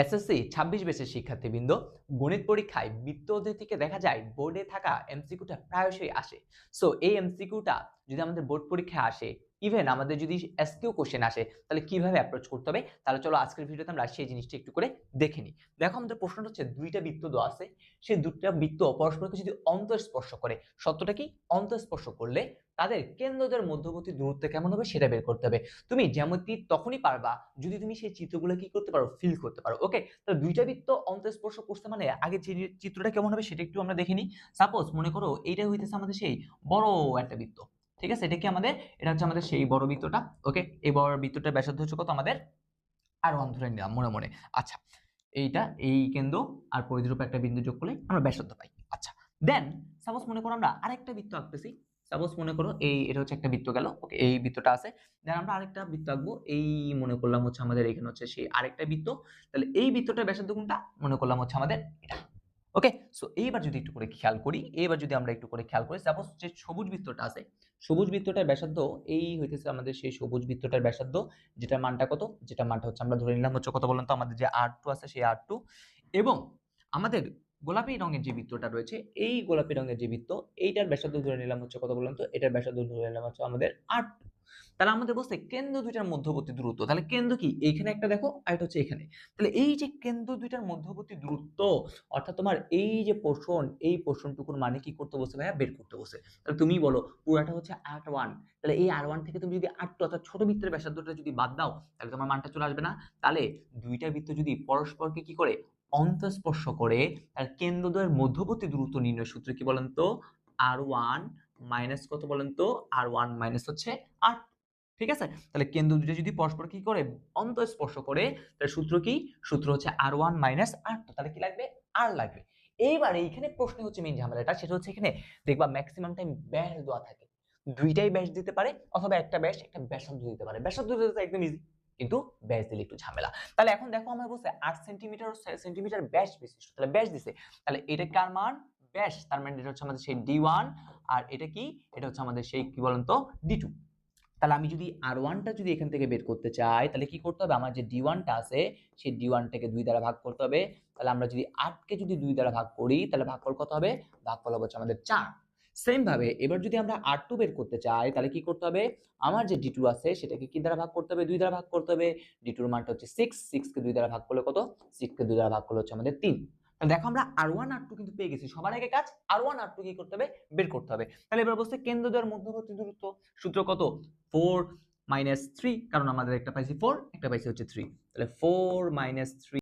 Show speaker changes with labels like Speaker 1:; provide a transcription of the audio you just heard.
Speaker 1: SSC ২৬ ব্যাচের শিক্ষার্থীবৃন্দ, গণিত পরীক্ষায় বৃত্ত অধ্যায় থেকে দেখা যায় বোর্ডে থাকা এমসিকিউটা প্রায়শই আসে। সো এই এমসিকিউটা যদি আমাদের বোর্ড পরীক্ষায় আসে, ইভেন আমাদের যদি এসকিউ কোশ্চেন আসে, তাহলে কিভাবে অ্যাপ্রোচ করতে হবে? তাহলে চলো আজকের ভিডিওতে আমরা সেই জিনিসটা একটু করে দেখে নিই। দেখো, আমাদের প্রশ্নটা হচ্ছে দুইটা বৃত্ত দেওয়া আছে। সেই দুইটা বৃত্ত পরস্পরকে যদি অন্তঃস্পর্শ করে, সত্যটা কি? অন্তঃস্পর্শ করলে তাদের কেন্দ্রদের মধ্যবর্তী দূরত্ব কেমন হবে সেটা বের করতে হবে। তুমি জ্যামিতি তখনই পারবা যদি তুমি সেই চিত্রগুলো কি করতে পারো, ফিল করতে পারো। ওকে, তাহলে দুইটা বৃত্ত অন্তঃস্পর্শ করছে মানে আগে যে চিত্রটা কেমন হবে সেটা একটু আমরা দেখে নিই। সাপোজ মনে করো এইটা হইতেছে আমাদের সেই বড় একটা বৃত্ত। ঠিক আছে, এটা কি আমাদের, এটা হচ্ছে আমাদের সেই বড় বৃত্তটা। ওকে, এই বড় বৃত্তটার ব্যাসার্ধ হচ্ছে কত আমাদের আর1 ধরে নিলাম মনে মনে। আচ্ছা, এইটা এই কেন্দ্র আর পরিধির উপর একটা বিন্দু যোগ করলে আমরা ব্যাসার্ধ পাই। আচ্ছা, দেন সাপোজ মনে করো আমরা আরেকটা বৃত্ত আঁকতেছি। সাপোজ মনে করো এটা হচ্ছে একটা বৃত্ত গেল। ওকে, এই বৃত্তটা আছে। দেন আমরা আরেকটা বৃত্ত আঁকবো। এই মনে করলাম হচ্ছে আমাদের এখানে হচ্ছে সেই আরেকটা বৃত্ত। তাহলে এই বৃত্তটার ব্যাসার্ধ কোনটা? মনে করলাম হচ্ছে আমাদের এটা। ওকে, সো এইবার যদি একটু করে খেয়াল করি, সাপোজ যে সবুজ বৃত্তটা আছে, সবুজ বৃত্তটার ব্যাসার্ধ এই হইতেছে আমাদের সেই সবুজ বৃত্তটার ব্যাসার্ধ, যেটা মানটা কত, যেটা মানটা হচ্ছে আমরা ধরে নিলাম হচ্ছে কত বলুন তো, আমাদের যে R2 আছে সেই R2। এবং আমাদের গোলাপি রঙের যে বৃত্তটা রয়েছে, এই গোলাপি রঙের যে বৃত্ত, এইটার ব্যাসার্ধ ধরে নিলাম হচ্ছে কত বলুন তো, এটার ব্যাসার্ধ ধরে নিলাম হচ্ছে আমাদের R2। তাহলে আমাদের বলছে কেন্দ্র দুইটার মধ্যবর্তী দূরত্ব। তাহলে কেন্দ্র কি এইখানে একটা দেখো, আর এটা হচ্ছে এখানে। তাহলে এই যে কেন্দ্র দুইটার মধ্যবর্তী দূরত্ব, অর্থাৎ তোমার এই যে পোর্শন, এই পোর্শনটুকুর মানে কি করতে বলছে ভাইয়া? বের করতে বলছে। তাহলে তুমি বলো পুরাটা হচ্ছে R1। তাহলে এই R1 থেকে তুমি যদি R2 অর্থাৎ ছোট বৃত্তের ব্যাসার্ধটা যদি বাদ দাও, তাহলে তোমার মানটা চলে আসবে না? তাহলে দুইটা বৃত্ত যদি পরস্পরকে কি করে? অন্তঃস্পর্শ করে, তার কেন্দ্রদ্বয়ের মধ্যবর্তী দূরত্ব নির্ণয় সূত্র কি বলেন তো? R1 মাইনাস কত বলেন তো? R1 মাইনাস হচ্ছে R2। ঠিক আছে, তাহলে কেন্দ্র দুটো যদি পরস্পর কি করে? অন্তঃস্পর্শ করে, তাহলে সূত্র কি? সূত্র হচ্ছে R1 মাইনাস R2। তাহলে কি লাগবে? R লাগবে। এইবার এইখানে প্রশ্ন হচ্ছে মেইন ঝামেলাটা, সেটা হচ্ছে এখানে দেখবা ম্যাক্সিমাম টাইম ব্যাস দেওয়া থাকে। দুইটাই ব্যাস দিতে পারে, অথবা একটা ব্যাস একটা ব্যাসার্ধ দিতে পারে। ব্যাসার্ধ দিতে একদম ইজি, কিন্তু ব্যাস দিলে একটু ঝামেলা। তাহলে এখন দেখো আমার বলছে 8 সেন্টিমিটার সেন্টিমিটার ব্যাস বিশিষ্ট, তাহলে ব্যাস দিছে। তাহলে এটা কার মান? ব্যাস। তার মানে এটা হচ্ছে আমাদের সেই D1। আর এটা কি? এটা হচ্ছে আমাদের সেই কি বলেন তো? D2। তাহলে আমি যদি R1 টা যদি এখান থেকে বের করতে চাই, তাহলে কি করতে হবে? আমার যে D1 টা আছে, সেই D1 টাকে 2 দ্বারা ভাগ করতে হবে। তাহলে আমরা যদি 8 কে যদি 2 দ্বারা ভাগ করি, তাহলে ভাগফল কত হবে? ভাগফল হবে হচ্ছে আমাদের 4। সেম ভাবে এবার যদি আমরা R2 বের করতে চাই, তাহলে কি করতে হবে? আমার যে D2 আছে সেটাকে কি দ্বারা ভাগ করতে হবে? 2 দ্বারা ভাগ করতে হবে। D2 এর মানটা হচ্ছে 6, 6 কে 2 দ্বারা ভাগ করলে কত? 6 কে 2 দ্বারা ভাগ করলে হচ্ছে আমাদের 3। তাহলে দেখো আমরা R1 R2 কিন্তু পেয়ে গেছি। সবার আগে কাজ R1 R2 কি করতে হবে? বের করতে হবে। তাহলে এবার বলছে কেন্দ্রদ্বয়ের মধ্যবর্তী দূরত্ব, সূত্র কত? 4 মাইনাস 3, কারণ আমাদের একটা পাইছি 4, একটা পাইছি হচ্ছে 3। তাহলে 4 মাইনাস 3